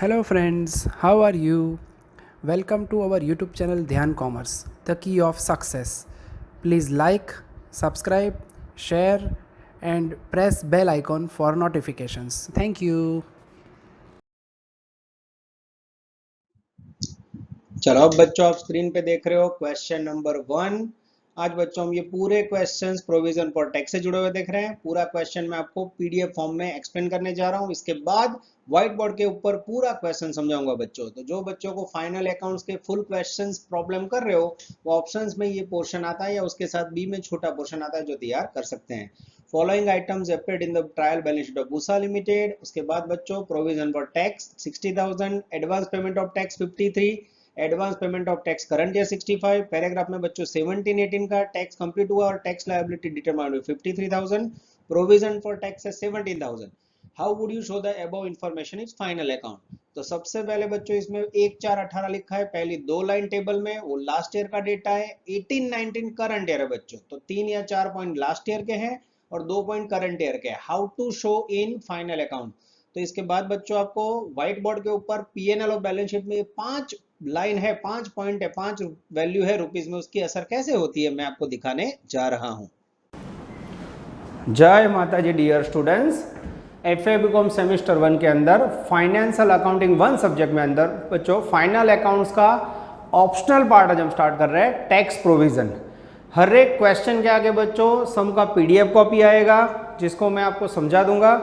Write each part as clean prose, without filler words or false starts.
Hello friends, how are you? Welcome to our YouTube channel Dhyan Commerce, the key of success. Please like, subscribe, share and press bell icon for notifications. Thank you. चलो अब बच्चों आप screen पे देख रहे हो question number 1। आज बच्चों हम ये पूरे क्वेश्चंस प्रोविजन फॉर टैक्स से जुड़े हुए देख रहे हैं। पूरा क्वेश्चन मैं आपको पीडीएफ फॉर्म में एक्सप्लेन करने जा रहा हूँ। इसके बाद व्हाइट बोर्ड के ऊपर पूरा क्वेश्चन समझाऊंगा बच्चों। तो जो बच्चों को फाइनल अकाउंट्स के फुल क्वेश्चंस प्रॉब्लम कर रहे हो वो ऑप्शंस में ये पोर्शन आता है या उसके साथ बी में छोटा पोर्शन आता है जो तैयार कर सकते हैं। Following items appeared in the trial balance sheet of बूसा लिमिटेड। उसके बाद बच्चों provision for tax 60,000, advance payment of tax 53, advance payment of tax current year 65। Paragraph में बच्चों 17-18 का टैक्स कंप्लीट हुआ और tax liability determined 53,000, provision for tax है 17,000। How would you show the above information is final account. तो सबसे पहले बच्चों इसमें 1-4-18 लिखा है, पहली 2 लाइन टेबल में वो लास्ट ईयर का डेटा है। 18-19 करंट ईयर है बच्चों, तो 3 या 4 पॉइंट लास्ट ईयर के हैं और 2 पॉइंट करंट ईयर के हैं। How to show in final account. तो इसके बाद बच्चों आपको व्हाइट बोर्ड के ऊपर पीएनएल और बैलेंस शीट में 5 लाइन है, 5 पॉइंट है, 5 वैल्यू है रुपीस में, उसकी असर कैसे होती है मैं आपको दिखाने जा रहा हूं। जय माता जी dear students. FA BCom semester 1 के अंदर फाइनेंशियल अकाउंटिंग 1 सब्जेक्ट में अंदर बच्चों फाइनल अकाउंट्स का ऑप्शनल पार्ट आज हम स्टार्ट कर रहे हैं, टैक्स प्रोविजन। हर एक क्वेश्चन के आगे बच्चों सम का पीडीएफ कॉपी आएगा जिसको मैं आपको समझा दूंगा,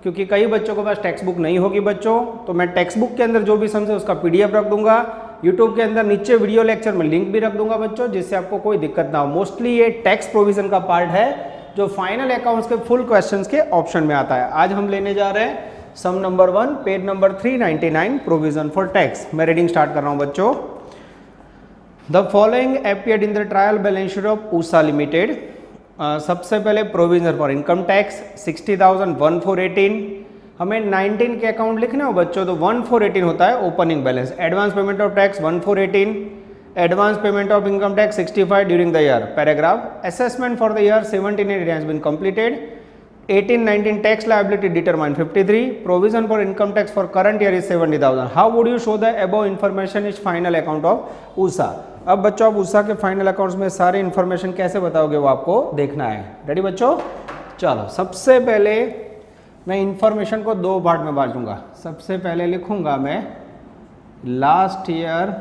क्योंकि कई बच्चों के पास टेक्स्ट बुक नहीं होगी बच्चों, तो मैं टेक्स्ट बुक के अंदर जो भी समझे उसका पीडीएफ रख दूंगा। यूट्यूब के अंदर नीचे वीडियो लेक्चर में लिंक भी रख दूंगा बच्चों, जिससे आपको कोई दिक्कत ना हो। मोस्टली ये टैक्स प्रोविजन का पार्ट है जो फाइनल अकाउंट्स के फुल क्वेश्चंस के ऑप्शन में आता है। आज हम लेने जा रहे हैं sum number 1 page number 399 provision for tax. मैं रीडिंग स्टार्ट कर रहा हूं बच्चों। The following appeared in the trial balance sheet of Usha limited. सबसे पहले प्रोविजन फॉर इनकम टैक्स 60,000 1418। हमें 19 के अकाउंट लिखने हो बच्चों, तो 1418 होता है opening balance. Advance payment of tax 1418, advance payment of income tax 65 during the year. Paragraph assessment for the year 17 it has been completed. 18-19 tax liability determined 53, provision for income tax for current year is 70,000। How would you show the above information is final account of Usha. अब बच्चों आप ऊषा के final accounts में सारी information कैसे बताओगे वो आपको देखना है। रेडी बच्चों, चलो सबसे पहले मैं इंफॉर्मेशन को 2 पार्ट में बांटूंगा। सबसे पहले लिखूंगा मैं last year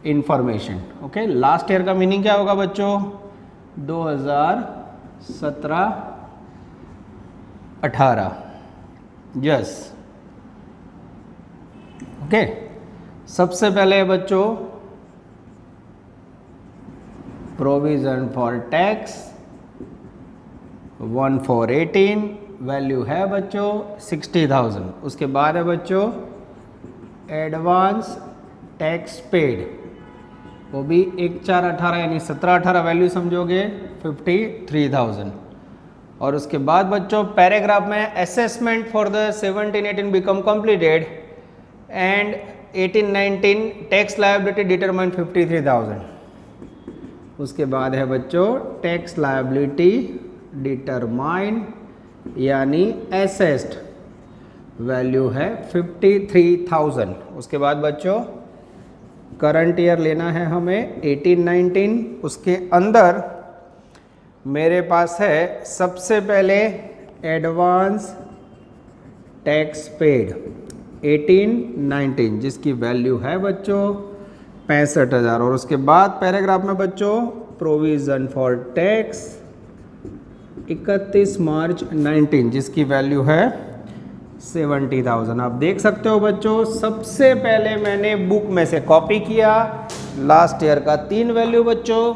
information. Okay, last year का मीनिंग क्या होगा बच्चों, 2017-18। Yes, okay. सबसे पहले बच्चों प्रोविजन फॉर टैक्स 1418, वैल्यू है बच्चों 60,000। उसके बाद है बच्चों एडवांस टैक्स पेड, वो भी 1-4-18 यानी 17-18 वैल्यू समझोगे 53,000। और उसके बाद बच्चों पैराग्राफ में assessment for the 17-18 become completed and 18-19 tax liability determined 53,000। उसके बाद है बच्चों टैक्स लायबिलिटी डिटरमाइंड यानी असेस्ड, वैल्यू है 53,000। उसके बाद बच्चों करंट ईयर लेना है हमें 18-19। उसके अंदर मेरे पास है सबसे पहले एडवांस टैक्स पेड 18-19 जिसकी वैल्यू है बच्चों 65,000। और उसके बाद पैराग्राफ में बच्चों प्रोविजन फॉर टैक्स 31 मार्च 19 जिसकी वैल्यू है 70,000। आप देख सकते हो बच्चों, सबसे पहले मैंने बुक में से कॉपी किया लास्ट ईयर का 3 वैल्यू बच्चों,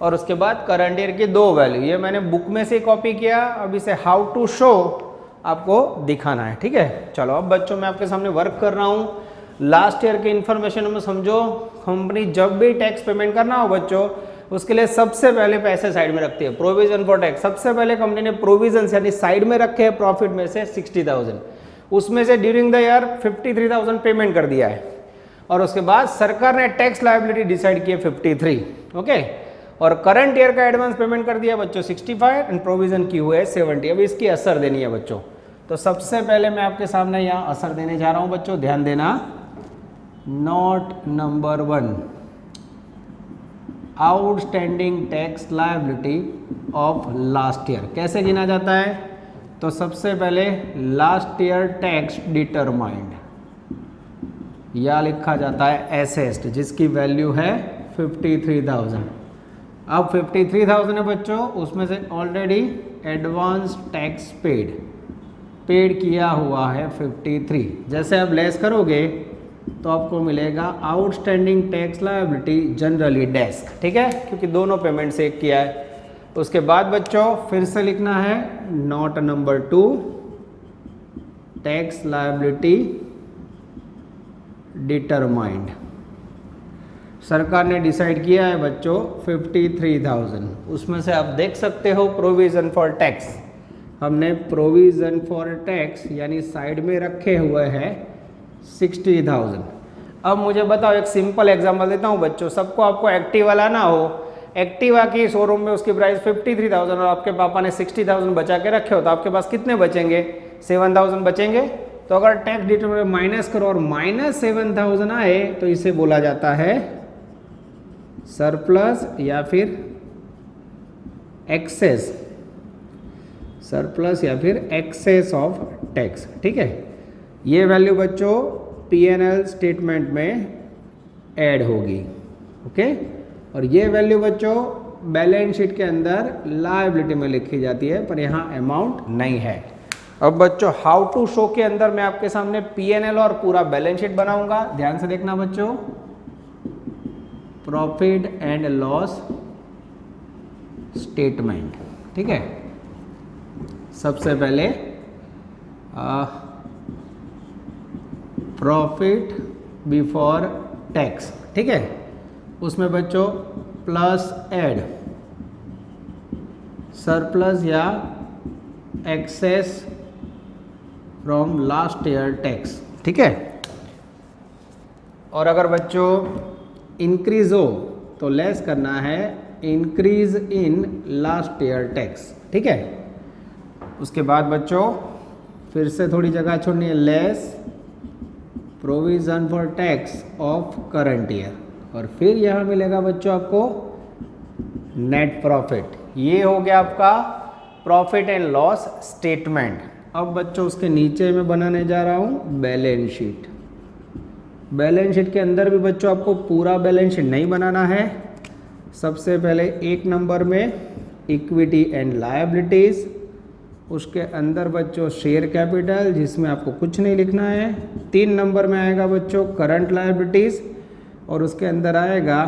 और उसके बाद करंट ईयर की 2 वैल्यू, ये मैंने बुक में से कॉपी किया। अब इसे हाउ टू शो आपको दिखाना है, ठीक है। चलो अब बच्चों मैं आपके सामने वर्क कर रहा हूँ। लास्ट ईयर की इंफॉर्मेशन में समझो, कंपनी जब भी टैक्स पेमेंट करना हो बच्चों उसके लिए सबसे पहले पैसे साइड में रखती है। प्रोविजन फॉर टैक्स सबसे पहले कंपनी ने प्रोविजन यानी साइड में रखे हैं प्रॉफिट में से 60,000, उसमें से ड्यूरिंग द ईयर 53,000 पेमेंट कर दिया है। और उसके बाद सरकार ने टैक्स लायबिलिटी डिसाइड की है 53, ओके। और करंट ईयर का एडवांस पेमेंट कर दिया बच्चों 65 एंड प्रोविजन की हुए 70। अब इसकी असर देनी है बच्चों। तो सबसे पहले मैं आपके सामने यहाँ असर देने जा रहा हूँ बच्चों, ध्यान देना। Note number 1, outstanding tax liability of last year कैसे गिना जाता है? तो सबसे पहले लास्ट ईयर टैक्स डिटरमाइंड, या लिखा जाता है एसेस्ड, जिसकी वैल्यू है 53,000। अब 53,000 है बच्चों, उसमें से ऑलरेडी एडवांस टैक्स पेड किया हुआ है 53। जैसे आप लेस करोगे तो आपको मिलेगा outstanding tax liability generally desk, ठीक है, क्योंकि दोनों पेमेंट से एक किया है। उसके बाद बच्चों फिर से लिखना है note number 2, tax liability determined. सरकार ने डिसाइड किया है बच्चों 53,000, उसमें से आप देख सकते हो प्रोविज़न फॉर टैक्स, हमने प्रोविज़न फॉर टैक्स यानी साइड में रखे हुए हैं 60,000। अब मुझे बताओ, एक सिंपल एग्जांपल देता हूँ बच्चों, सबको आपको एक्टिवा लाना हो, एक्टिवा की शोरूम में उसकी प्राइस 53,000 और आपके पापा ने 60,000 बचा के रखे हो, तो आपके पास कितने बचेंगे? 7,000 बचेंगे। तो अगर टैक्स डिटरमाइंड माइनस करो और -7,000 आए तो इसे बोला जाता है सरप्लस या फिर एक्सेस, सरप्लस या फिर एक्सेस ऑफ टैक्स, ठीक है। ये वैल्यू बच्चों P&L स्टेटमेंट में ऐड होगी, ओके। और ये वैल्यू बच्चों बैलेंस शीट के अंदर लायबिलिटी में लिखी जाती है, पर यहाँ अमाउंट नहीं है। अब बच्चों हाउ टू शो के अंदर मैं आपके सामने P&L और पूरा बैलेंस शीट बनाऊंगा, ध्यान से देखना बच्चों। प्रॉफिट एंड लॉस स्टेटमेंट, ठीक है। सबसे पहले प्रॉफिट बिफोर टैक्स, ठीक है, उसमें बच्चों प्लस ऐड सरप्लस या excess from last year tax, ठीक है। और अगर बच्चों इंक्रीज हो तो लेस करना है increase in last year tax, ठीक है। उसके बाद बच्चों फिर से थोड़ी जगह छोड़नी है, less provision for tax of current year, और फिर यहाँ मिलेगा बच्चों आपको नेट प्रॉफिट। ये हो गया आपका प्रॉफिट एंड लॉस स्टेटमेंट। अब बच्चों उसके नीचे मैं बनाने जा रहा हूँ बैलेंस शीट। बैलेंस शीट के अंदर भी बच्चों आपको पूरा बैलेंस शीट नहीं बनाना है। सबसे पहले 1 नंबर में इक्विटी एंड लायबिलिटीज़, उसके अंदर बच्चों शेयर कैपिटल जिसमें आपको कुछ नहीं लिखना है। 3 नंबर में आएगा बच्चों करंट लायबिलिटीज़, और उसके अंदर आएगा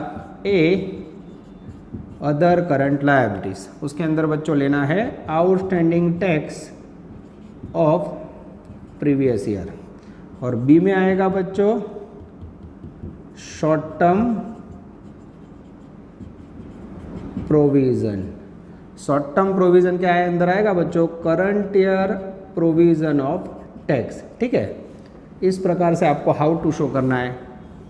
अदर करंट लायबिलिटीज़। उसके अंदर बच्चों लेना है outstanding tax of previous year, और बी में आएगा बच्चों short term provision. Short term provision क्या है, अंदर आएगा बच्चों current year provision of tax, ठीक है। इस प्रकार से आपको हाउ टू शो करना है।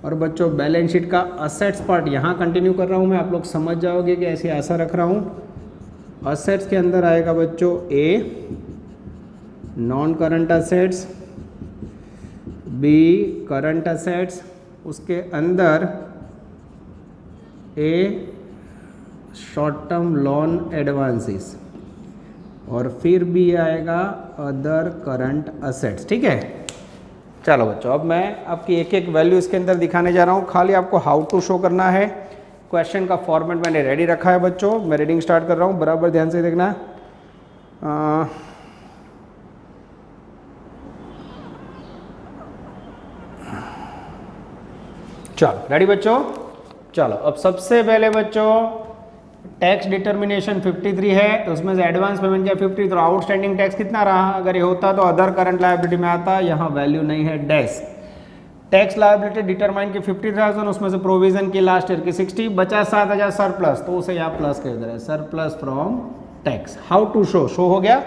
और बच्चों बैलेंस शीट का असेट्स पार्ट यहाँ कंटिन्यू कर रहा हूँ मैं, आप लोग समझ जाओगे कि ऐसे ऐसा रख रहा हूँ। असेट्स के अंदर आएगा बच्चों A non current assets, B current assets, उसके अंदर A short term loan advances, और फिर भी आएगा अदर करंट असेट्स, ठीक है। चलो बच्चों अब मैं आपकी एक एक वैल्यू इसके अंदर दिखाने जा रहा हूँ, खाली आपको हाउ टू शो करना है। क्वेश्चन का फॉर्मेट मैंने रेडी रखा है बच्चों, मैं रीडिंग स्टार्ट कर रहा हूँ, बराबर ध्यान से देखना। चलो रेडी बच्चों। चलो अब सबसे पहले बच्चों टैक्स डिटर्मिनेशन 53 है, तो उसमें से एडवांस पेमेंट किया 50, तो आउटस्टैंडिंग टैक्स कितना रहा? अगर ये होता तो अदर करंट लायबिलिटी में आता, यहाँ वैल्यू नहीं है डैश। टैक्स लायबिलिटी डिटरमाइन की 50,000, उसमें से प्रोविजन की लास्ट ईयर की 60, बचा 7,000 सरप्लस, तो उसे यहाँ प्लस कर दे रहे हैं, surplus from tax. How to show हो गया।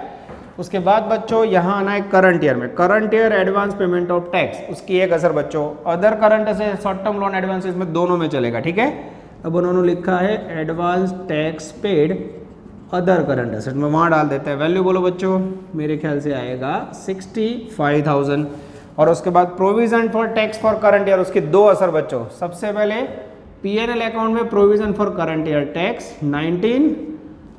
उसके बाद बच्चों यहाँ आना है करंट ईयर में, current year advance payment of tax, उसकी एक असर बच्चों अदर करंट से शॉर्ट टर्म लोन एडवांसेस में दोनों में चलेगा, ठीक है। अब उन्होंने लिखा है advance tax paid other current asset में वहाँ डाल देते हैं। वैल्यू बोलो बच्चों, मेरे ख्याल से आएगा 65,000। और उसके बाद provision for tax for current year, उसके दो असर बच्चों। सबसे पहले पीएनएल अकाउंट में provision for current year tax 19,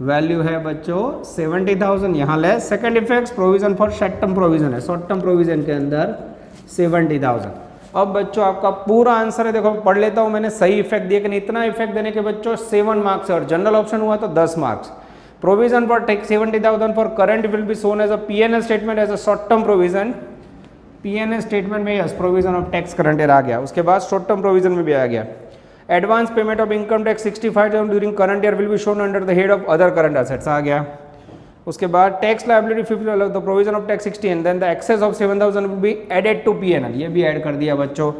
value है बच्चों 70,000, यहाँ ले। Second effect provision for short term provision है, शॉर्ट टर्म प्रोविजन के अंदर 70,000। अब बच्चों आपका पूरा आंसर है, देखो पढ़ लेता हूँ मैंने, सही इफेक्ट दिया कि नहीं। इतना इफेक्ट देने के बच्चों 7 मार्क्स है, और जनरल ऑप्शन हुआ तो 10 marks. Provision for tax 70,000 for current will be shown as a PNL statement as a short term provision. PNL statement में yes provision of tax current year आ गया। उसके बाद शॉर्ट टर्म प्रोविजन में भी आ गया। Advance payment of income tax 65,000 during current year will be shown under the head of other current assets आ गया। उसके बाद tax liability 50, the provision of tax 60 and then the excess of 7,000 will be added to PNL, ये भी add कर दिया बच्चों।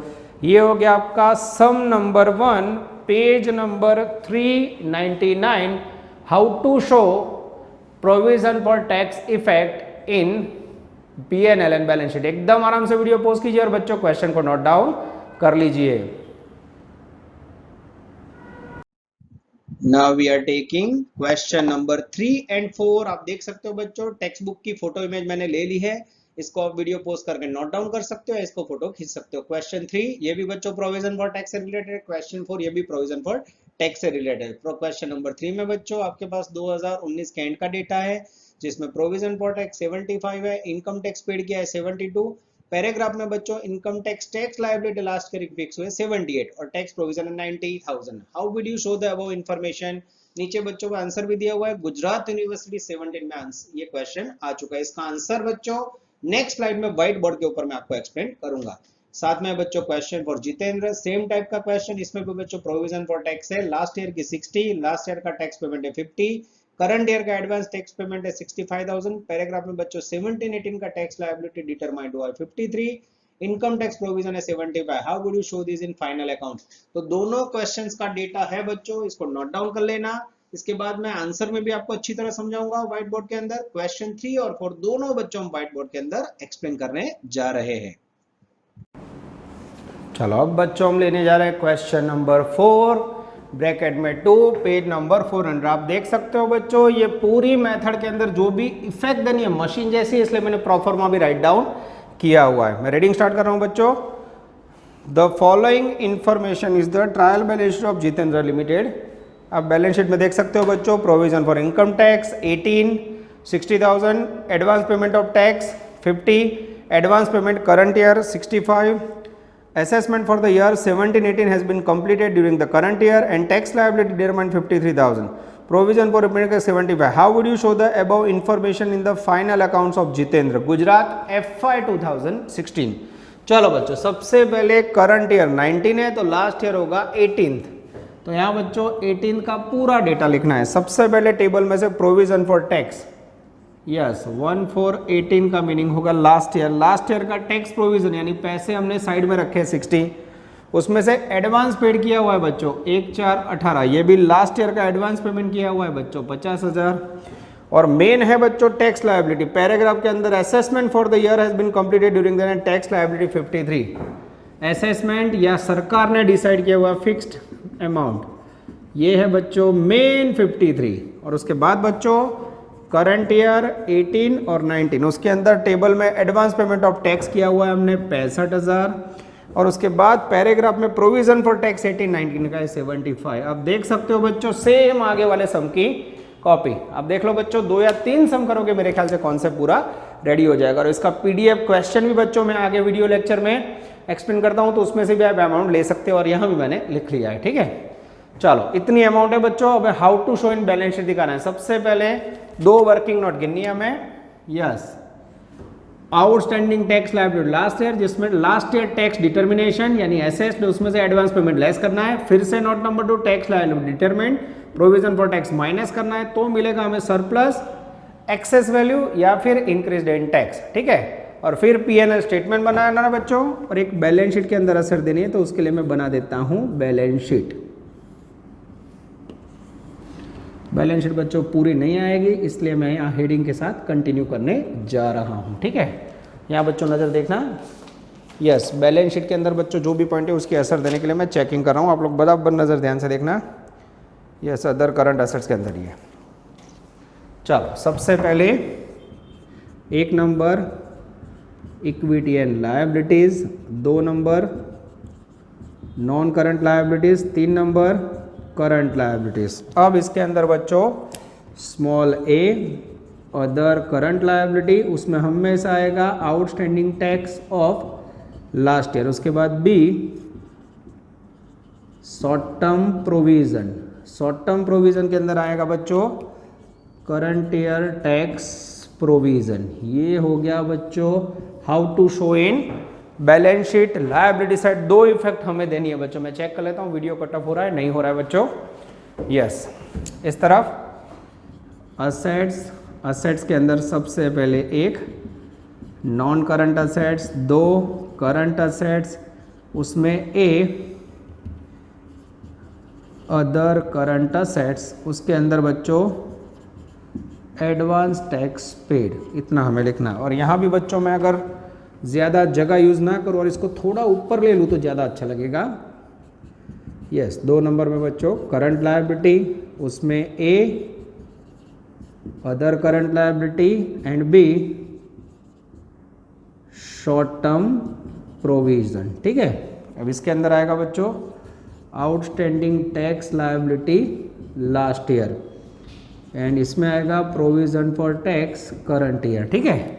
ये हो गया आपका sum number 1, page number 399, how to show provision for tax effect in PNL and balance sheet. एकदम आराम से वीडियो पॉज कीजिए और बच्चों क्वेश्चन को नोट डाउन कर लीजिए। Now we are taking question number 3 and 4। आप देख सकते हो बच्चों, टेक्स्ट बुक की फोटो इमेज मैंने ले ली है, इसको आप वीडियो पोस्ट करके नोट डाउन कर सकते हो, इसको फोटो खींच सकते हो। क्वेश्चन 3 ये भी बच्चों प्रोविजन फॉर टैक्स से रिलेटेड, क्वेश्चन 4 ये भी प्रोविजन फॉर टैक्स से रिलेटेड। क्वेश्चन नंबर 3 में बच्चों आपके पास 2019 के एंड का डेटा है, जिसमें प्रोविजन फॉर टैक्स 75 है, इनकम टैक्स पेड किया है 72। पैराग्राफ में बच्चों income tax liability last year fix हुए 78 और टैक्स प्रोविजन है 90,000। How will you show the above information. नीचे बच्चों का आंसर भी दिया हुआ है, गुजरात यूनिवर्सिटी 17 में ये क्वेश्चन आ चुका है। इसका आंसर बच्चों नेक्स्ट स्लाइड में व्हाइट बोर्ड के ऊपर मैं आपको एक्सप्लेन करूंगा। साथ में बच्चों question for Jitendra, same type का क्वेश्चन, इसमें भी बच्चों प्रोविजन फॉर टैक्स है, लास्ट ईयर की 60, लास्ट ईयर का टैक्स पेमेंट है 50, करंट ईयर का एडवांस टैक्स पेमेंट है 65,000। पैराग्राफ में बच्चों 17-18 का टैक्स लायबिलिटी डिटरमाइंड हुआ है 53, इनकम टैक्स प्रोविजन है 75। How would you show this in final account. तो दोनों क्वेश्चंस का डेटा है बच्चों, इसको नोट डाउन कर लेना। इसके बाद मैं आंसर में भी आपको अच्छी तरह समझाऊंगा व्हाइट बोर्ड के अंदर। क्वेश्चन 3 और 4 दोनों बच्चों हम व्हाइट बोर्ड के अंदर एक्सप्लेन करने जा रहे हैं। चलो अब बच्चों हम लेने जा रहे हैं क्वेश्चन नंबर 4, ब्रैकेट में 2, पेज नंबर 400। आप देख सकते हो बच्चों, ये पूरी मेथड के अंदर जो भी इफेक्ट देनी है मशीन जैसी, इसलिए मैंने प्रोफॉर्मा भी राइट डाउन किया हुआ है। मैं रीडिंग स्टार्ट कर रहा हूं बच्चों। The following information is the trial balance sheet of Jitendra limited. आप बैलेंस शीट में देख सकते हो बच्चों, provision for income tax 18, 60,000, advance payment of tax 50, advance payment current year 65, assessment for the year 17-18 has been completed during the current year and tax liability determined 53,000, provision for repayment 75. How would you show the above information in the final accounts of Jitendra Gujarat FY 2016। चलो बच्चों, सबसे पहले current year 19 है तो last year होगा 18th, तो यहाँ बच्चों 18 का पूरा डेटा लिखना है। सबसे पहले टेबल में से प्रोविजन फॉर टैक्स, यस 1418 का मीनिंग होगा लास्ट ईयर का टैक्स प्रोविजन, यानी पैसे हमने साइड में रखे 60, उसमें से एडवांस पेड किया हुआ है बच्चों 1418, ये भी लास्ट ईयर का एडवांस पेमेंट किया हुआ है बच्चों 50,000। और मेन है बच्चों टैक्स लायबिलिटी, पैराग्राफ के अंदर assessment for the year has been completed during the tax liability 53, assessment या सरकार ने डिसाइड किया हुआ फिक्स्ड अमाउंट, ये है बच्चों मेन 53। और उसके बाद बच्चों करंट ईयर 18 और 19, उसके अंदर टेबल में एडवांस पेमेंट ऑफ टैक्स किया हुआ है हमने 65,000। और उसके बाद पैराग्राफ में प्रोविजन फॉर टैक्स 18-19 का है 75। अब देख सकते हो बच्चों सेम आगे वाले सम की कॉपी। अब देख लो बच्चों 2 या 3 सम करोगे मेरे ख्याल से कॉन्सेप्ट पूरा रेडी हो जाएगा। और इसका पीडीएफ क्वेश्चन भी बच्चों मैं आगे वीडियो लेक्चर में एक्सप्लेन करता हूँ, तो उसमें से भी आप अमाउंट ले सकते हो, और यहाँ भी मैंने लिख लिया है। ठीक है, चलो इतनी अमाउंट है बच्चों। अब how to show in balance sheet दिखाना है। सबसे पहले 2 वर्किंग नोट गिननी है हमें, yes outstanding tax liability last year, जिसमें लास्ट ईयर टैक्स डिटर्मिनेशन यानी असेस्ड, उसमें से एडवांस पेमेंट लेस करना है। फिर से note number 2 tax liability determined, provision for tax minus करना है, तो मिलेगा हमें सरप्लस, एक्सेस वैल्यू या फिर इंक्रीज्ड इन टैक्स। ठीक है, और फिर पीएनएल स्टेटमेंट बनाना है बच्चों, और एक बैलेंस शीट के अंदर असर देनी है, तो उसके लिए मैं बना देता हूं बैलेंस शीट। बैलेंस शीट बच्चों पूरी नहीं आएगी, इसलिए मैं यहाँ हेडिंग के साथ कंटिन्यू करने जा रहा हूँ। ठीक है, यहाँ बच्चों नज़र देखना, यस बैलेंस शीट के अंदर बच्चों जो भी पॉइंट है उसकी असर देने के लिए मैं चेकिंग कर रहा हूँ। आप लोग बराबर नज़र ध्यान से देखना, यस अदर करंट एसेट्स के अंदर ही है। चलो सबसे पहले 1 number equity and liabilities, 2 number non current liabilities, 3 number current liabilities. अब इसके अंदर बच्चों small a other current liability, उसमें हमेशा आएगा outstanding tax of last year. उसके बाद B short term provision, short term provision के अंदर आएगा बच्चों करंट ईयर टैक्स प्रोविजन। ये हो गया बच्चों how to show in balance sheet liability side. 2 effect हमें देनी है बच्चों। मैं चेक कर लेता हूँ वीडियो कट ऑफ हो रहा है, नहीं हो रहा है बच्चों। यस, इस तरफ असेट्स, असेट्स के अंदर सबसे पहले 1 non current assets, 2 current assets, उसमें ए अदर करंट असेट्स, उसके अंदर बच्चों एडवांस टैक्स पेड, इतना हमें लिखना है। और यहाँ भी बच्चों मैं अगर ज़्यादा जगह यूज़ ना करूँ और इसको थोड़ा ऊपर ले लूँ तो ज़्यादा अच्छा लगेगा। यस, 2 नंबर में बच्चों करंट लायबिलिटी, उसमें A other current liability and B short term provision. ठीक है, अब इसके अंदर आएगा बच्चों outstanding tax liability last year and इसमें आएगा provision for tax current year. ठीक है,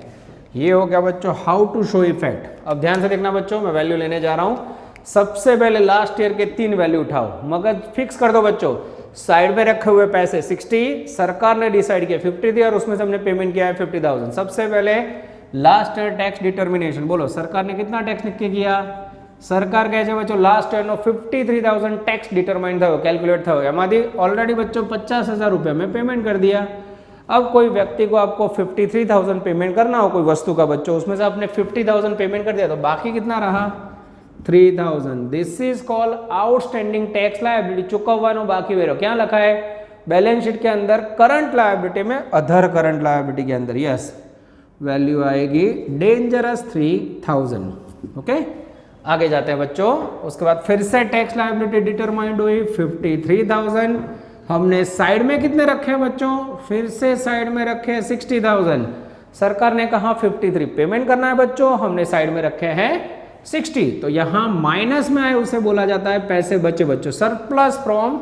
ये हो गया बच्चों हाउ टू शो इफेक्ट। अब ध्यान से देखना बच्चों, मैं वैल्यू लेने जा रहा हूँ। सबसे पहले लास्ट ईयर के 3 वैल्यू उठाओ, मगर फिक्स कर दो बच्चों। साइड में रखे हुए पैसे 60 सरकार ने डिसाइड किया 50 थी और उसमें से हमने पेमेंट किया है 50,000। सबसे पहले लास्ट ईयर टैक्स डिटर्मिनेशन, बोलो सरकार ने कितना टैक्स लिख के किया? सरकार कहे बच्चों last year no 53,000 tax determine था, कैलकुलेट था। हमारी ऑलरेडी बच्चों 50,000 रुपये में पेमेंट कर दिया। अब कोई व्यक्ति को आपको 53,000 पेमेंट करना हो कोई वस्तु का बच्चों, उसमें से आपने 50,000 पेमेंट कर दिया तो बाकी कितना रहा? 3,000। This is called outstanding tax liability. चुकवવાનો बाकी वेरो क्या लिखा है बैलेंस शीट के अंदर? करंट लायबिलिटी में अदर करंट लायबिलिटी के अंदर। यस, वैल्यू आएगी डेंजरस 3,000। ओके, आगे जाते हैं बच्चों। उसके बाद फिर से टैक्स लायबिलिटी डिटरमाइंड हुई 53,000। हमने साइड में कितने रखे हैं बच्चों? फिर से साइड में रखे हैं 60,000। सरकार ने कहा 53 पेमेंट करना है बच्चों, हमने साइड में रखे हैं 60। तो यहां माइनस में आए उसे बोला जाता है पैसे बचे बच्चों, सरप्लस फ्रॉम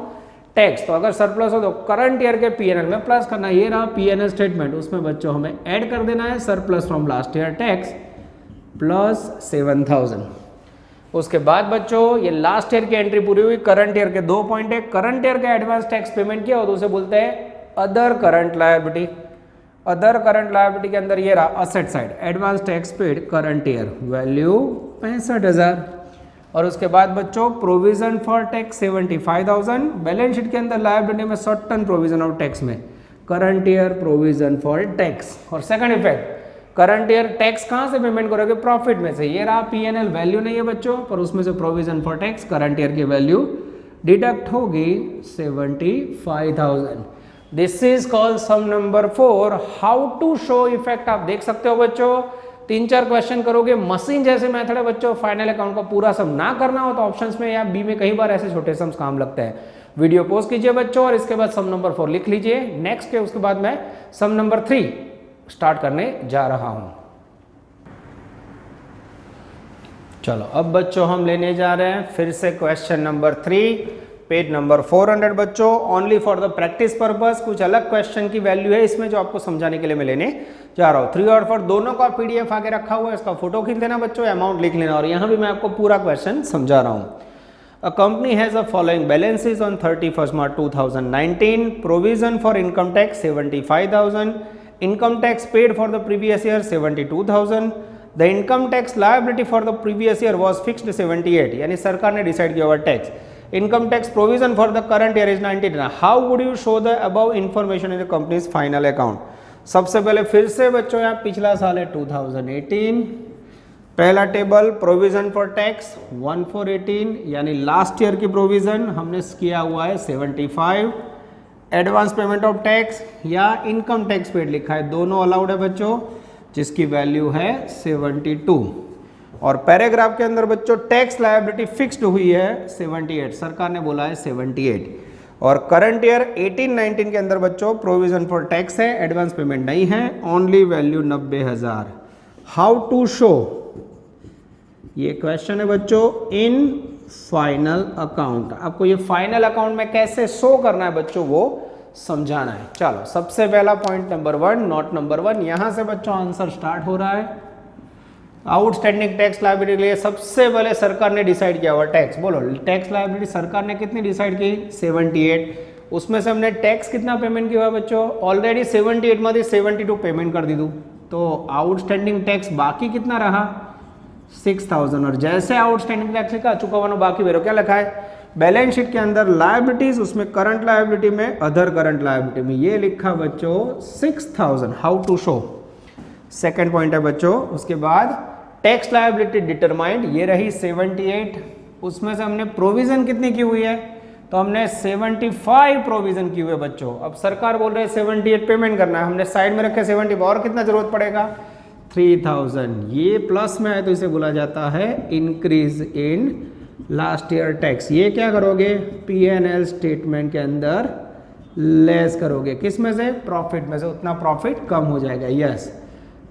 टैक्स। तो अगर सरप्लस हो तो करंट ईयर के पीएनएल में प्लस करना। ये रहा पीएनएल स्टेटमेंट, उसमें बच्चों हमें ऐड कर देना है surplus from last year tax plus 7,000। उसके बाद बच्चों ये लास्ट ईयर की एंट्री पूरी हुई। करंट ईयर के 2 पॉइंट है, करंट ईयर का एडवांस टैक्स पेमेंट किया हो तो उसे बोलते हैं other current liability. Other current liability के अंदर ये रहा asset side, advance tax paid current year, value 65,000। और उसके बाद बच्चों provision for tax 75,000। Balance sheet के अंदर लायबिलिटी में short term provision of tax में current year provision for tax. और second effect, current year tax कहाँ से पेमेंट करोगे? प्रॉफिट में से। ये रहा पीएनएल, वैल्यू नहीं है बच्चों, पर उसमें से provision for tax current year की वैल्यू डिडक्ट होगी 75,000। This is called sum number 4 how to show effect. आप देख सकते हो बच्चों 3-4 क्वेश्चन करोगे, मशीन जैसे मेथड है बच्चों। फाइनल अकाउंट का पूरा सम ना करना हो तो ऑप्शंस में या बी में कई बार ऐसे छोटे सम्स काम लगते हैं। वीडियो पॉज कीजिए बच्चों और इसके बाद सम नंबर 4 लिख लीजिए नेक्स्ट के। उसके बाद मैं सम नंबर 3 स्टार्ट करने जा रहा हूं। चलो अब बच्चों हम लेने जा रहे हैं फिर से क्वेश्चन नंबर 3, पेज नंबर 400 बच्चों। Only for the practice purpose, कुछ अलग क्वेश्चन की वैल्यू है इसमें जो आपको समझाने के लिए मैं लेने जा रहा हूँ। 3 और 4 दोनों का पीडीएफ आगे रखा हुआ है, इसका फोटो खींच देना बच्चों, अमाउंट लिख लेना। और यहाँ भी मैं आपको पूरा क्वेश्चन समझा रहा हूँ। A company has the following balances on 31st March 2019. Provision for income tax 75,000. Income tax paid for the previous year 72,000. The income tax liability for the previous year was fixed 78. यानी सरकार ने decide किया हुआ tax. Income tax provision for the current year is 90. How would you show the above information in the company's final account? सबसे पहले फिर से बच्चों यहाँ पिछला साल है 2018। पहला टेबल प्रोविजन फॉर टैक्स 1418 यानी लास्ट ईयर की प्रोविजन हमने किया हुआ है 75। एडवांस पेमेंट ऑफ टैक्स या इनकम टैक्स पेड लिखा है, दोनों अलाउड है बच्चों, जिसकी वैल्यू है 72। और पैराग्राफ के अंदर बच्चों टैक्स लायबिलिटी फिक्स्ड हुई है 78, सरकार ने बोला है 78। और करंट ईयर 18-19 के अंदर बच्चों प्रोविजन फॉर टैक्स है, एडवांस पेमेंट नहीं है, only value 90,000। How to show, ये क्वेश्चन है बच्चों इन फाइनल अकाउंट। आपको ये फाइनल अकाउंट में कैसे शो करना है बच्चों वो समझाना है। चलो सबसे पहला पॉइंट नंबर 1, नोट नंबर 1, यहां से बच्चों आंसर स्टार्ट हो रहा है। आउटस्टैंडिंग टैक्स लायबिलिटी के लिए सबसे पहले सरकार ने डिसाइड किया हुआ टैक्स, बोलो टैक्स लायबिलिटी सरकार ने कितनी डिसाइड की 78। उसमें से हमने टैक्स कितना पेमेंट किया हुआ बच्चों, ऑलरेडी 78 માંથી 72 पेमेंट कर दी दूँ, तो आउटस्टैंडिंग टैक्स बाकी कितना रहा 6000। और जैसे आउटस्टैंडिंग टैक्स का चुकावानो बाकी वेरो क्या लिखा है बैलेंस शीट के अंदर लायबिलिटीज, उसमें करंट लायबिलिटी में अदर करंट लायबिलिटी में ये लिखा बच्चों 6000। How to show, second point है बच्चों। उसके बाद टैक्स लायबिलिटी डिटरमाइंड, ये रही 78, उसमें से हमने प्रोविजन कितनी की हुई है, तो हमने 75 प्रोविजन की हुई है बच्चों। अब सरकार बोल रहे हैं 78 पेमेंट करना है, हमने साइड में रखे 70, और कितना जरूरत पड़ेगा 3000। ये प्लस में है तो इसे बोला जाता है increase in last year tax. ये क्या करोगे P&L स्टेटमेंट के अंदर लेस करोगे, किस में से प्रॉफिट में से, उतना प्रॉफिट कम हो जाएगा। Yes,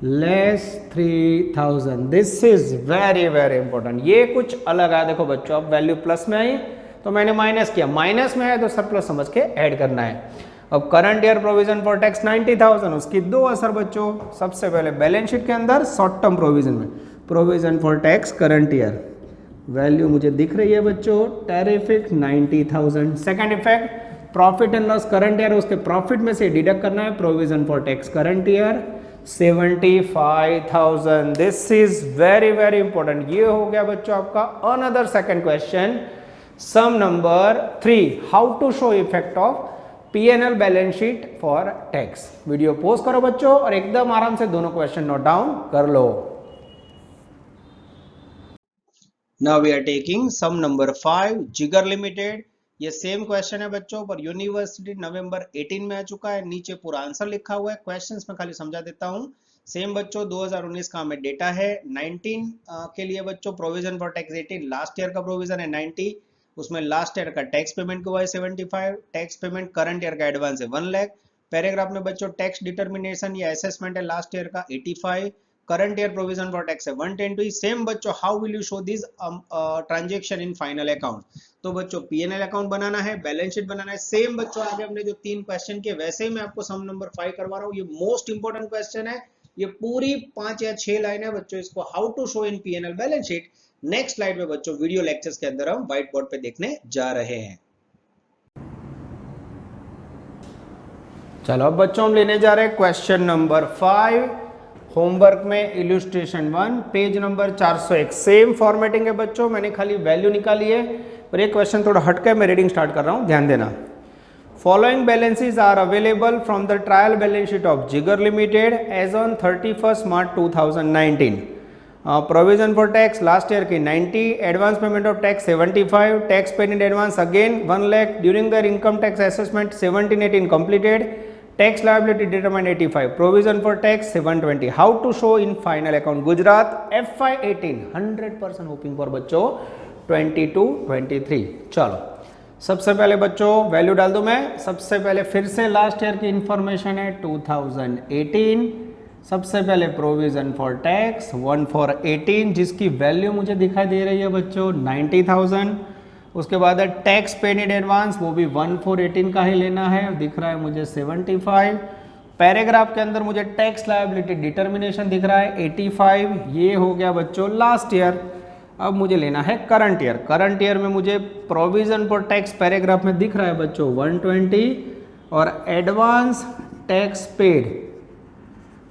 less 3000। This is very very important. ये कुछ अलग है, देखो बच्चों अब वैल्यू प्लस में आई तो मैंने माइनस किया, माइनस में है तो सरप्लस समझ के ऐड करना है। अब current year provision for tax 90,000, उसकी दो असर बच्चों। सबसे पहले बैलेंस शीट के अंदर शॉर्ट टर्म प्रोविजन में provision for tax current year value मुझे दिख रही है बच्चों terrific 90,000। Second effect profit and loss current year, उसके प्रॉफिट में से डिडक्ट करना है provision for tax current year 75,000। This is very very important. ये हो गया बच्चों आपका another second question. Sum number 3, how to show effect of P&L balance sheet for tax. Video post करो बच्चों और एकदम आराम से दोनों क्वेश्चन नोट डाउन कर लो। Now we are taking sum number 5, जिगर लिमिटेड। ये सेम क्वेश्चन है बच्चों पर यूनिवर्सिटी नवंबर 18 में आ चुका है, नीचे पूरा आंसर लिखा हुआ है। क्वेश्चंस में खाली समझा देता हूँ। सेम बच्चों 2019 का हमें डेटा है, 19 के लिए बच्चों provision for tax 18, last year का प्रोविजन है 90, उसमें लास्ट ईयर का टैक्स पेमेंट हुआ है 75, टैक्स पेमेंट करंट ईयर का एडवांस है 1 लाख। पैराग्राफ में बच्चों टैक्स डिटर्मिनेशन या असेसमेंट है लास्ट ईयर का 85, current year provision for tax है 110। सेम बच्चों how will you show this transaction in final account, तो बच्चों P&L अकाउंट बनाना है, बैलेंस शीट बनाना है। सेम बच्चों आगे हमने जो 3 क्वेश्चन किए वैसे ही मैं आपको सम नंबर 5 करवा रहा हूँ। ये मोस्ट इंपोर्टेंट क्वेश्चन है, ये पूरी 5 या 6 लाइन है बच्चों, इसको how to show in P&L balance sheet next slide में बच्चों वीडियो लेक्चर्स के अंदर हम व्हाइट बोर्ड पे देखने जा रहे हैं। चलो अब बच्चों हम लेने जा रहे हैं क्वेश्चन नंबर 5। होमवर्क में इल्यूस्ट्रेशन 1 पेज नंबर 401। सेम फॉर्मेटिंग है बच्चों, मैंने खाली वैल्यू निकाली है, पर एक क्वेश्चन थोड़ा हटकर मैं रीडिंग स्टार्ट कर रहा हूं, ध्यान देना। Following balances are available from the trial balance sheet of Jigar limited as on 31 March 2019। Provision for tax last year की 90, advance payment of tax 75, tax paid in advance again 1 lakh, during the income tax assessment 17-18 completed, tax liability determined 85, provision for tax 720। How to show in final account Gujarat FY 18 100% hoping for बच्चों 22-23। चलो सबसे पहले बच्चों value डाल दूं मैं। सबसे पहले फिर से लास्ट ईयर की इंफॉर्मेशन है 2018। सबसे पहले प्रोविजन फॉर टैक्स 1 for 18 जिसकी वैल्यू मुझे दिखाई दे रही है बच्चों 90,000। उसके बाद है टैक्स पेड इन एडवांस, वो भी 1 for 18 का ही लेना है, दिख रहा है मुझे 75। पैराग्राफ के अंदर मुझे टैक्स लायबिलिटी डिटर्मिनेशन दिख रहा है 85, ये हो गया बच्चों लास्ट ईयर। अब मुझे लेना है करंट ईयर। करंट ईयर में मुझे प्रोविजन फॉर टैक्स पैराग्राफ में दिख रहा है बच्चों 120 और एडवांस टैक्स पेड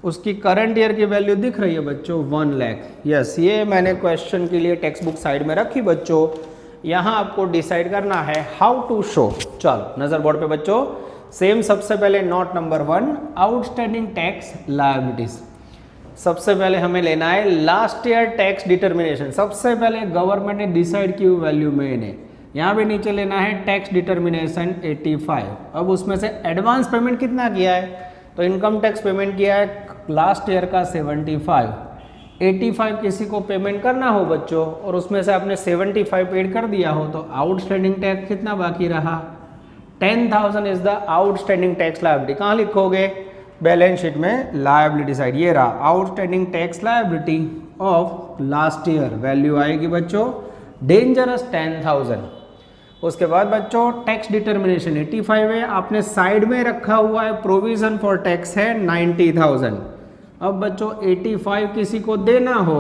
उसकी करंट ईयर की वैल्यू दिख रही है बच्चों 1 लाख। यस, ये मैंने क्वेश्चन के लिए टेक्स्ट बुक साइड में रखी बच्चों। यहाँ आपको डिसाइड करना है हाउ टू शो। चलो नजर बोर्ड पे बच्चों, सेम सबसे पहले note number 1 outstanding tax liabilities. सबसे पहले हमें लेना है लास्ट ईयर टैक्स डिटर्मिनेशन। सबसे पहले गवर्नमेंट ने डिसाइड की हुई वैल्यू में इन्हें यहाँ पे नीचे लेना है टैक्स डिटर्मिनेशन 85। अब उसमें से एडवांस पेमेंट कितना किया है, तो इनकम टैक्स पेमेंट किया है लास्ट ईयर का 75। 85 किसी को पेमेंट करना हो बच्चों और उसमें से आपने 75 पेड कर दिया हो तो आउटस्टैंडिंग टैक्स कितना बाकी रहा 10,000 is the outstanding tax liability. कहाँ लिखोगे? बैलेंस शीट में लायबिलिटी साइड, ये रहा outstanding tax liability of last year. Value आएगी बच्चों डेंजरस 10,000। उसके बाद बच्चों टैक्स डिटर्मिनेशन 85 है, आपने साइड में रखा हुआ है प्रोविजन फॉर टैक्स है 90,000। अब बच्चों 85 किसी को देना हो,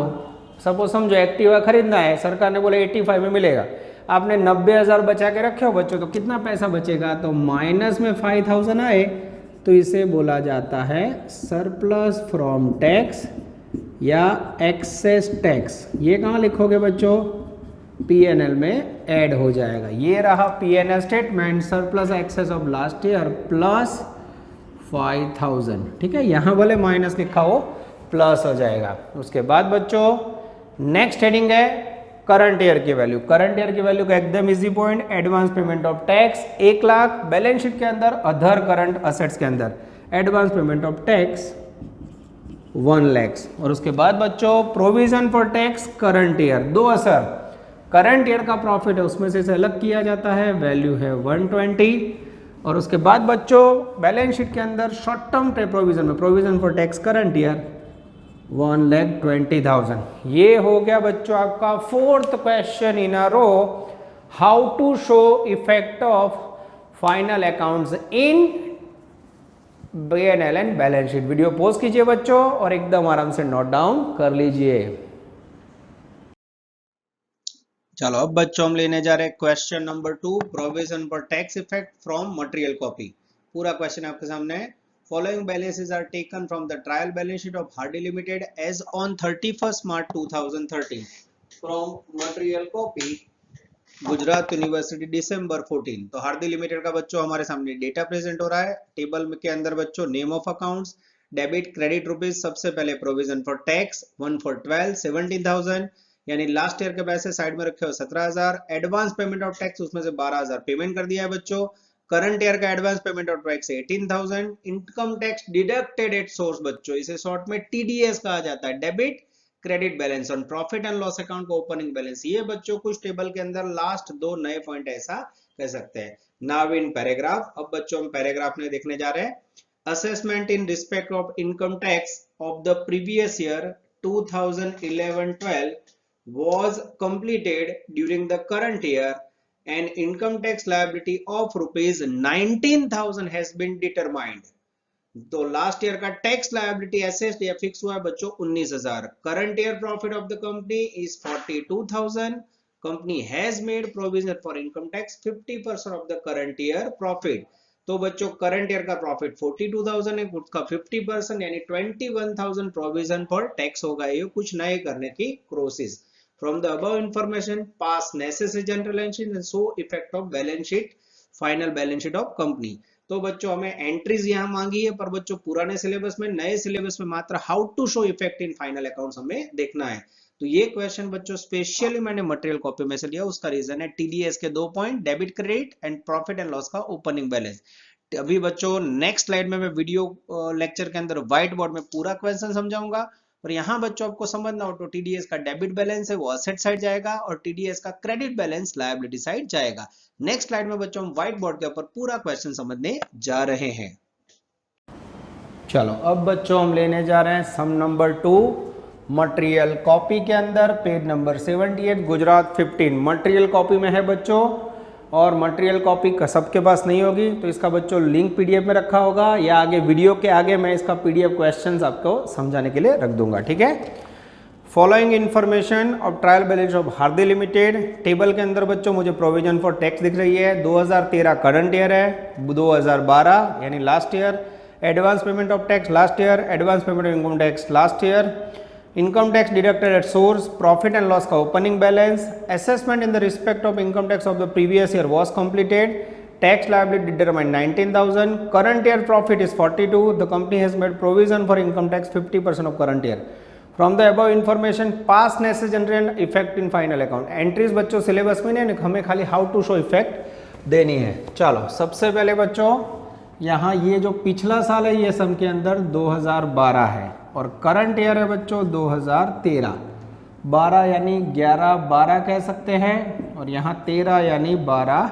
सपोज समझो एक्टिवा खरीदना है, सरकार ने बोले 85 में मिलेगा, आपने 90,000 बचा के रखे हो बच्चों, तो कितना पैसा बचेगा? तो माइनस में 5,000 आए तो इसे बोला जाता है सरप्लस फ्रॉम टैक्स या एक्सेस टैक्स। ये कहाँ लिखोगे बच्चों? पीएनएल में ऐड हो जाएगा। ये रहा PNL statement, surplus excess of last year plus 5,000। ठीक है, यहाँ वाले माइनस लिखा हो प्लस हो जाएगा। उसके बाद बच्चों नेक्स्ट हेडिंग है करंट ईयर की वैल्यू। करंट ईयर की वैल्यू का एकदम easy point, advance payment of tax 1 lakh, balance sheet के अंदर अदर करंट असेट्स के अंदर advance payment of tax 1 lakh. और उसके बाद बच्चों provision for tax current year, 2 असर, करंट ईयर का प्रॉफिट है उसमें से इसे अलग किया जाता है, वैल्यू है 120। और उसके बाद बच्चों बैलेंस शीट के अंदर शॉर्ट टर्म प्रोविजन में provision for tax current year 1,20,000। ये हो गया बच्चों आपका 4th question in a row, how to show effect of final accounts in P&L and balance sheet. Video pause कीजिए बच्चों और एकदम आराम से नोट डाउन कर लीजिए। चलो अब बच्चों हम लेने जा रहे हैं question number 2, provision for tax effect from material copy. पूरा क्वेश्चन आपके सामने है। Following balances are taken from the trial balance sheet of Hardy Limited as on 31st March 2013 from material copy Gujarat university December 14। तो hearty limited का बच्चों हमारे सामने data present हो रहा है। टेबल के अंदर बच्चों name of accounts, debit credit rupees, सबसे पहले प्रोविजन फॉर टैक्स 1 for 12 17,000, यानी लास्ट ईयर के पैसे साइड में रखे हो 17,000, एडवांस पेमेंट ऑफ टैक्स उसमें से 12,000 पेमेंट कर दिया है बच्चों। करंट ईयर का advance payment of tax 18,000, income tax deducted at source बच्चों, इसे शॉर्ट में टीडीएस कहा जाता है, debit credit balance on profit and loss account को ओपनिंग बैलेंस। ये बच्चों कुछ टेबल के अंदर लास्ट 2 नए पॉइंट ऐसा कह सकते हैं। नाउ इन पैराग्राफ, अब बच्चों हम पैराग्राफ में देखने जा रहे हैं। Assessment in respect of income tax of the previous year 2011-12 was completed during the current year and income tax liability of rupees 19,000 has been determined। तो लास्ट ईयर का टैक्स लायबिलिटी एसेस्ड या fix हुआ है बच्चों 19,000। Current year profit of the company is 42,000। Company has made provision for income tax 50% of the current year profit. तो बच्चों current year का profit 42,000 है, उसका 50% यानी 21,000 प्रोविजन फॉर टैक्स होगा। ये कुछ नए करने की process. From the above information, pass necessary general entries and show effect of balance sheet, final balance sheet of company। तो बच्चों हमें एंट्रीज यहाँ मांगी है, पर बच्चों पुराने सिलेबस में, नए सिलेबस में मात्र how to show effect in final accounts हमें देखना है। तो ये क्वेश्चन बच्चों स्पेशली मैंने मटेरियल कॉपी में से लिया, उसका रीजन है टीडीएस के 2 point, debit credit and profit and loss का ओपनिंग बैलेंस। अभी बच्चों नेक्स्ट स्लाइड में मैं वीडियो लेक्चर के अंदर व्हाइट बोर्ड में पूरा क्वेश्चन समझाऊंगा। और यहाँ बच्चों आपको समझना हो तो टीडीएस का डेबिट बैलेंस है वो असेट साइड जाएगा और टीडीएस का क्रेडिट बैलेंस लायबिलिटी साइड जाएगा। नेक्स्ट स्लाइड में बच्चों हम व्हाइट बोर्ड के ऊपर पूरा क्वेश्चन समझने जा रहे हैं। चलो अब बच्चों हम लेने जा रहे हैं सम नंबर 2 मटेरियल कॉपी के अंदर, page number 78, Gujarat 15 material copy में है बच्चों। और मटेरियल कॉपी का सबके पास नहीं होगी तो इसका बच्चों लिंक पीडीएफ में रखा होगा, या आगे वीडियो के आगे मैं इसका पीडीएफ क्वेश्चंस आपको समझाने के लिए रख दूंगा। ठीक है, following information of trial balance of hearty limited. Table के अंदर बच्चों मुझे प्रोविजन फॉर टैक्स दिख रही है, 2013 करंट ईयर है, 2012 यानी last year, advance payment of tax last year, advance payment of income tax last year, income tax deducted at source, profit and loss का opening balance, assessment in the respect of income tax of the previous year was completed, tax liability determined 19,000, current year profit is 42, the company has made provision for income tax 50% of current year. From the above information pass necessary general effect in final account. Entries बच्चों syllabus में नहीं, हमें खाली how to show effect देनी है। चलो सबसे पहले बच्चों यहाँ ये जो पिछला साल है ये सम के अंदर 2012 है और करंट ईयर है बच्चों 2013। 12 यानी 11 12 कह सकते हैं और यहाँ 13 यानी 12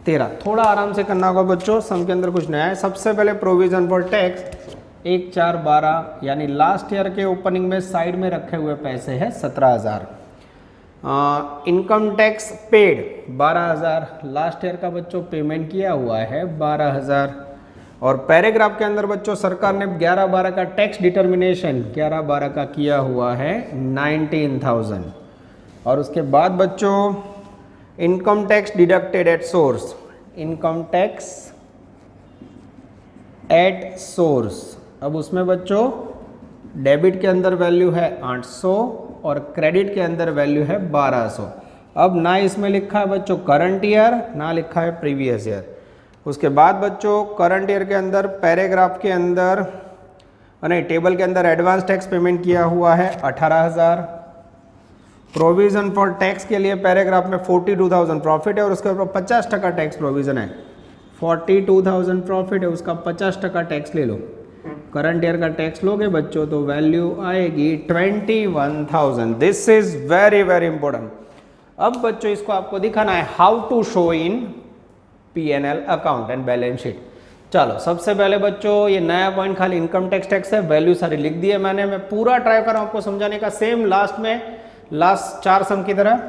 13। थोड़ा आराम से करना होगा बच्चों, सम के अंदर कुछ नया है। सबसे पहले प्रोविजन फॉर टैक्स 1 4 12 यानी लास्ट ईयर के ओपनिंग में साइड में रखे हुए पैसे हैं 17,000। Income tax paid 12,000, last year का बच्चों पेमेंट किया हुआ है 12,000। और पैराग्राफ के अंदर बच्चों सरकार ने 11-12 का टैक्स डिटर्मिनेशन 11-12 का किया हुआ है 19,000। और उसके बाद बच्चों income tax deducted at source, income tax at source, अब उसमें बच्चों डेबिट के अंदर वैल्यू है 800 और क्रेडिट के अंदर वैल्यू है 1200। अब ना इसमें लिखा है बच्चों करंट ईयर, ना लिखा है प्रीवियस ईयर। उसके बाद बच्चों करंट ईयर के अंदर पैराग्राफ के अंदर नहीं टेबल के अंदर एडवांस टैक्स पेमेंट किया हुआ है 18,000। प्रोविजन फॉर टैक्स के लिए पैराग्राफ में 42,000 प्रॉफिट है और उसके ऊपर 50% टैक्स प्रोविजन है। 42,000 प्रॉफिट है, उसका 50% टैक्स ले लो। करंट ईयर का टैक्स लोगे बच्चों तो वैल्यू आएगी 21,000। This is very very important. अब बच्चों इसको आपको दिखाना है how to show in P&L account and balance sheet. चलो सबसे पहले बच्चों ये नया पॉइंट खाली इनकम टैक्स है, वैल्यू सारी लिख दी है मैंने। मैं पूरा ट्राई कर रहा हूं आपको समझाने का, सेम लास्ट में लास्ट 4 सम की तरह।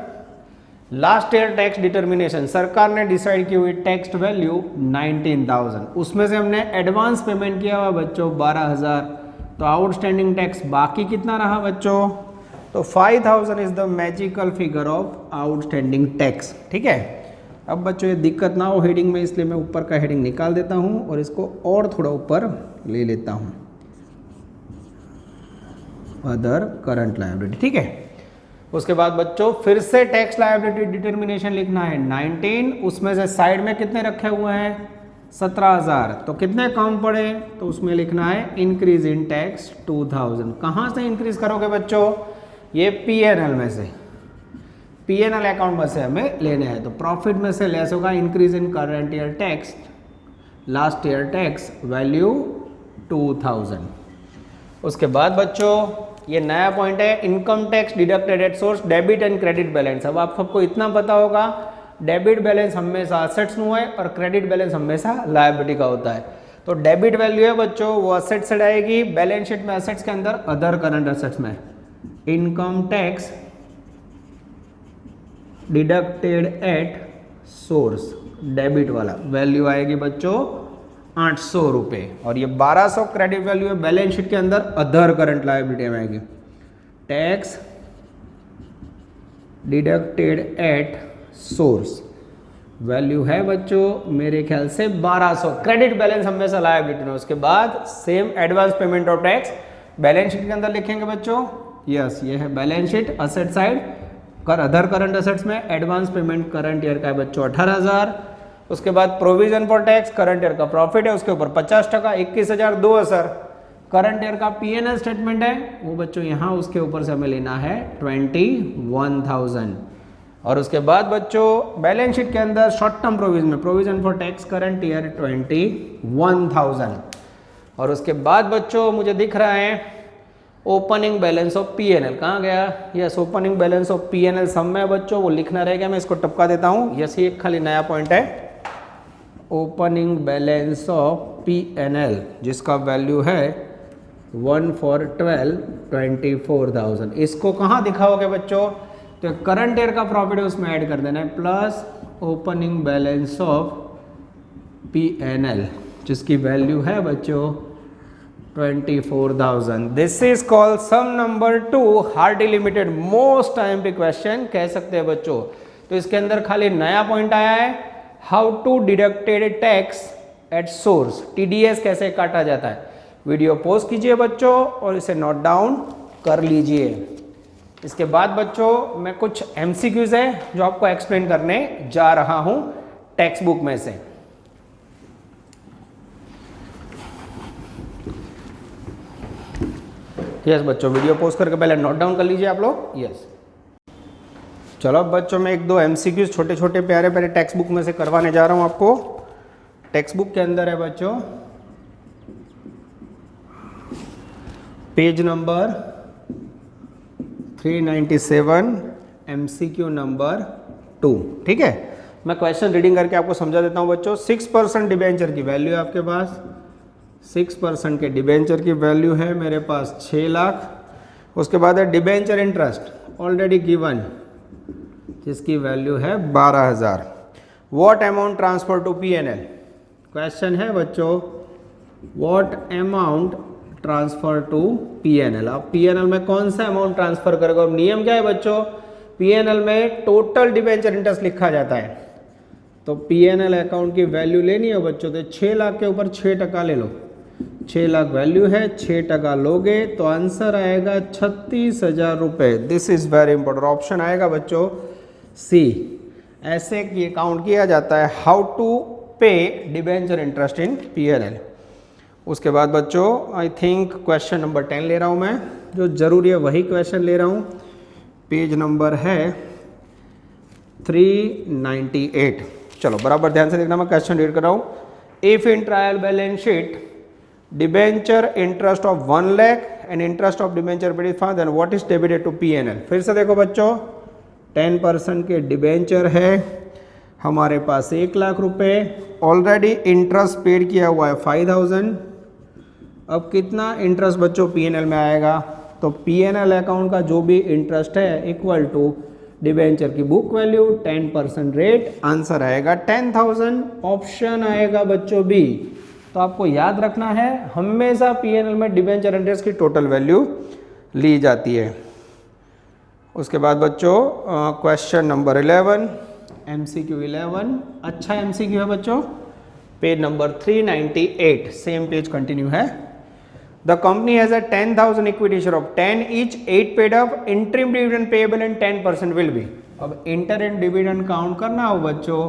लास्ट ईयर टैक्स डिटर्मिनेशन सरकार ने डिसाइड की हुई टैक्स वैल्यू 19,000, उसमें से हमने एडवांस पेमेंट किया हुआ बच्चों 12,000। तो आउटस्टैंडिंग टैक्स बाकी कितना रहा बच्चों, तो 5,000 is the magical figure of outstanding tax. ठीक है, अब बच्चों ये दिक्कत ना हो हेडिंग में, इसलिए मैं ऊपर का हेडिंग निकाल देता हूं और इसको और थोड़ा ऊपर ले लेता हूं, अदर करंट लायबिलिटी। ठीक है, उसके बाद बच्चों फिर से टैक्स लायबिलिटी डिटर्मिनेशन लिखना है 19, उसमें से साइड में कितने रखे हुए हैं 17,000, तो कितने कम पड़े, तो उसमें लिखना है इंक्रीज इन टैक्स 2,000। कहाँ से इंक्रीज करोगे बच्चों, ये P&L में से, P&L अकाउंट में से हमें लेने हैं। तो प्रॉफिट में से लेस होगा increase in current year tax, last year tax value 2,000। उसके बाद बच्चों ये नया पॉइंट है income tax deducted at source debit and credit balance. अब आप सबको इतना पता होगा डेबिट बैलेंस हमेशा असेट्स में है और क्रेडिट बैलेंस हमेशा लायबिलिटी का होता है। तो डेबिट वैल्यू है बच्चों वो असेट्स से आएगी, बैलेंस शीट में असेट्स के अंदर अदर करंट असेट्स में income tax deducted at source debit वाला वैल्यू आएगी बच्चों 800 रुपये, और ये 1200 क्रेडिट वैल्यू है बैलेंस शीट के अंदर अदर करंट लायबिलिटी में आएगी। Tax deducted at source value है बच्चों मेरे ख्याल से 1200, क्रेडिट बैलेंस हमेशा लायबिलिटी में। उसके बाद same advance payment of tax balance sheet के अंदर लिखेंगे बच्चों। यस, ये है बैलेंस शीट असेट साइड, कर अदर करंट असेट्स में एडवांस पेमेंट करंट ईयर का है बच्चों 18,000। उसके बाद provision for tax current year का प्रॉफिट है, उसके ऊपर 50% 21,000 2 असर। करंट ईयर का P&L स्टेटमेंट है वो बच्चों यहाँ उसके ऊपर से हमें लेना है 21,000। और उसके बाद बच्चों बैलेंस शीट के अंदर शॉर्ट टर्म प्रोविजन में provision for tax current year 21,000। और उसके बाद बच्चों मुझे दिख रहा है ओपनिंग बैलेंस ऑफ P&L, कहाँ गया, yes opening balance of P&L सब में बच्चों वो लिखना रहेगा, मैं इसको टपका देता हूँ। यस ये खाली नया पॉइंट है ओपनिंग बैलेंस ऑफ P&L जिसका वैल्यू है 1 for 12 24,000। इसको कहाँ दिखाओगे बच्चों, तो करंट ईयर का प्रॉफिट है उसमें ऐड कर देना है plus opening balance of P&L जिसकी वैल्यू है बच्चों 24,000। This is called sum number 2 Hardy limited most time पे क्वेश्चन कह सकते हैं बच्चों। तो इसके अंदर खाली नया पॉइंट आया है how to deducted tax at source, TDS कैसे काटा जाता है। वीडियो पॉज कीजिए बच्चों और इसे नोट डाउन कर लीजिए। इसके बाद बच्चों मैं कुछ MCQs है जो आपको एक्सप्लेन करने जा रहा हूं टेक्स्ट बुक में से। यस बच्चों वीडियो पॉज करके पहले नोट डाउन कर लीजिए आप लोग। यस चलो अब बच्चों मैं 1-2 MCQs छोटे छोटे प्यारे प्यारे टेक्स्ट बुक में से करवाने जा रहा हूं आपको। टेक्स्ट बुक के अंदर है बच्चों पेज नंबर 397 MCQ नंबर 2। ठीक है, मैं क्वेश्चन रीडिंग करके आपको समझा देता हूँ बच्चों। 6% डिबेंचर की वैल्यू है आपके पास, 6% के डिबेंचर की वैल्यू है मेरे पास 6 लाख। उसके बाद है डिबेंचर इंटरेस्ट ऑलरेडी गिवन, जिसकी वैल्यू है 12,000। What amount transfer to PNL, question है बच्चों what amount transfer to PNL. अब पीएनएल में कौन सा अमाउंट ट्रांसफर करेगा। नियम क्या है बच्चों, पीएनएल में टोटल डिबेंचर इंटरेस्ट लिखा जाता है, तो पीएनएल अकाउंट की वैल्यू लेनी है बच्चों, तो 6 लाख के ऊपर 6% ले लो, 6 लाख वैल्यू है, 6% लोगे तो आंसर आएगा 36,000 रुपये। This is very important, option आएगा बच्चों सी। ऐसे की अकाउंट किया जाता है हाउ टू पे डिबेंचर इंटरेस्ट इन पीएनएल। उसके बाद बच्चों आई थिंक क्वेश्चन नंबर 10 ले रहा हूँ मैं, जो जरूरी है वही क्वेश्चन ले रहा हूँ। पेज नंबर है 398। चलो बराबर ध्यान से देखना, मैं क्वेश्चन रीड कर रहा हूँ। If in trial balance sheet debenture interest of 1 lakh and interest of debenture paid fund, then what is debited to PNL. फिर से देखो बच्चों, 10% के डिबेंचर है हमारे पास 1 लाख रुपए, ऑलरेडी इंटरेस्ट पेड किया हुआ है 5,000। अब कितना इंटरेस्ट बच्चों पीएनएल में आएगा, तो पीएनएल अकाउंट का जो भी इंटरेस्ट है इक्वल टू डिबेंचर की बुक वैल्यू 10% रेट, आंसर आएगा 10,000। ऑप्शन आएगा बच्चों बी। तो आपको याद रखना है हमेशा पीएनएल में डिबेंचर इंटरेस्ट की टोटल वैल्यू ली जाती है। उसके बाद बच्चों क्वेश्चन नंबर 11 MCQ 11, अच्छा MCQ है बच्चों, page number 398, same page continue है। The company has a 10,000 equity share of 10 each, 8 paid up, interim dividend payable and 10% will be। अब इंटरिम डिविडेंड काउंट करना हो बच्चों,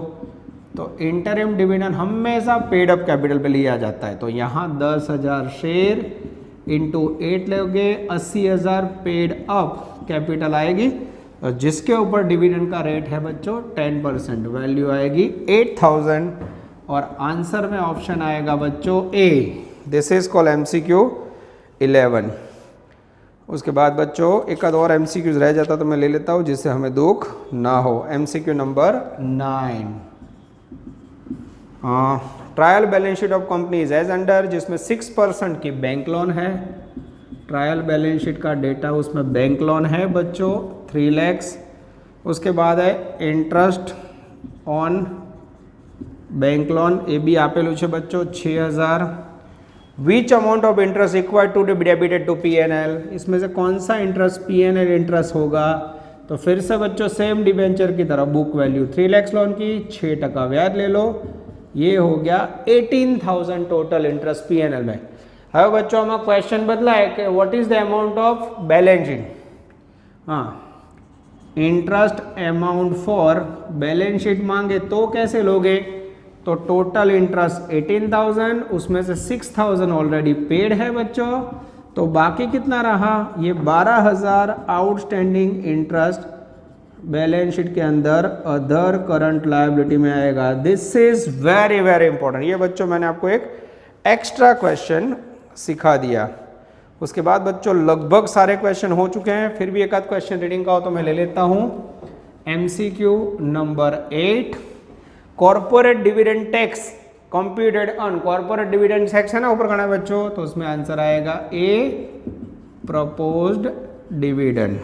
तो इंटरिम डिविडेंड हमेशा पेड अप कैपिटल पे लिया जाता है, तो यहाँ 10,000 शेयर इंटू 8 लोगे 80,000 पेड अप कैपिटल आएगी, और जिसके ऊपर डिविडेंड का रेट है बच्चों 10%, वैल्यू आएगी 8,000 और आंसर में ऑप्शन आएगा बच्चों A. This is called MCQ 11। उसके बाद बच्चों एक आध और MCQs रह जाता तो मैं ले लेता हूँ, जिससे हमें दुख ना हो। MCQ number 9, trial balance sheet of company is as under, जिसमें 6% की बैंक लोन है। ट्रायल बैलेंस शीट का डेटा उसमें बैंक लोन है बच्चों 3 lakhs। उसके बाद है इंटरेस्ट ऑन बैंक लोन, ये भी आपेलू है बच्चों 6,000। Which amount of interest required to be debited to PNL, इसमें से कौन सा इंटरेस्ट पीएनएल इंटरेस्ट होगा, तो फिर से बच्चों सेम डिबेंचर की तरह बुक वैल्यू 3 lakhs लोन की 6% ब्याज ले लो, ये हो गया 18,000 टोटल इंटरेस्ट पीएनएल में। अब बच्चों हमारा क्वेश्चन बदला है कि what is the amount of balance sheet. हाँ, interest amount for balance sheet मांगे तो कैसे लोगे, तो टोटल इंटरेस्ट 18,000, उसमें से 6,000 ऑलरेडी पेड है बच्चों, तो बाकी कितना रहा, ये 12,000 आउटस्टैंडिंग इंटरेस्ट बैलेंस शीट के अंदर अदर करंट लायबिलिटी में आएगा। This is very very important, ये बच्चों मैंने आपको एक एक्स्ट्रा क्वेश्चन सिखा दिया। उसके बाद बच्चों लगभग सारे क्वेश्चन हो चुके हैं, फिर भी एक आध क्वेश्चन रीडिंग का हो तो मैं ले लेता हूँ। MCQ number 8, corporate dividend tax computed on corporate dividend tax है ना ऊपर करना बच्चों, तो उसमें आंसर आएगा ए प्रपोज्ड डिविडेंड।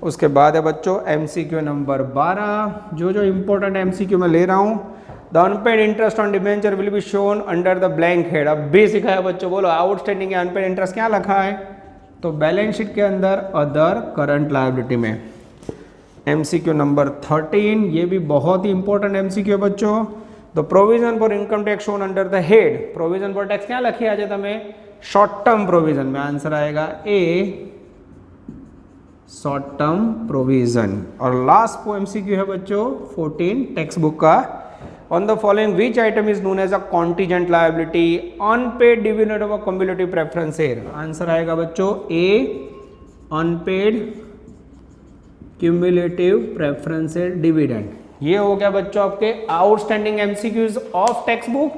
उसके बाद है बच्चों MCQ नंबर 12, जो इंपॉर्टेंट MCQ मैं ले रहा हूँ। The unpaid interest on debenture will be shown under the blank head. अब भी सिखाया बच्चों, बोलो आउटस्टैंडिंग या अनपेड इंटरेस्ट क्या लिखा है, तो बैलेंस शीट के अंदर अदर करंट लायबिलिटी में। MCQ नंबर 13, ये भी बहुत ही इंपॉर्टेंट MCQ है बच्चों। The provision for income tax shown under the head, provision for tax क्या लखी आज हमें, शॉर्ट टर्म प्रोविजन में, आंसर आएगा ए शॉर्ट टर्म प्रोविजन। और लास्ट MCQ है बच्चों 14 टेक्स्ट बुक का, on the following which item is known as a contingent liability unpaid dividend of a cumulative preference share, answer आएगा बच्चों ए unpaid cumulative preferential dividend. ये हो गया बच्चों आपके outstanding MCQs of text book.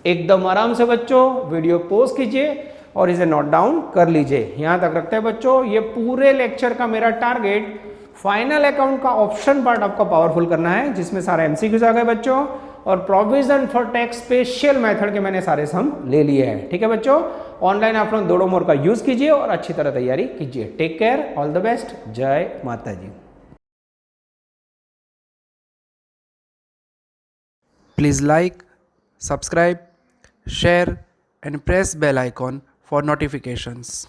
एकदम आराम से बच्चों वीडियो पॉज कीजिए और इसे नोट डाउन कर लीजिए। यहाँ तक रखते हैं बच्चों, ये पूरे लेक्चर का मेरा टारगेट फाइनल अकाउंट का ऑप्शन पार्ट आपका पावरफुल करना है, जिसमें सारे एमसीक्यूज आ गए बच्चों, और provision for tax special method के मैंने सारे सम ले लिए हैं। ठीक है बच्चों, ऑनलाइन आप लोग दोनों मोड का यूज कीजिए और अच्छी तरह तैयारी कीजिए। Take care, all the best, जय माता जी। Please like, subscribe, share and press bell icon for notifications.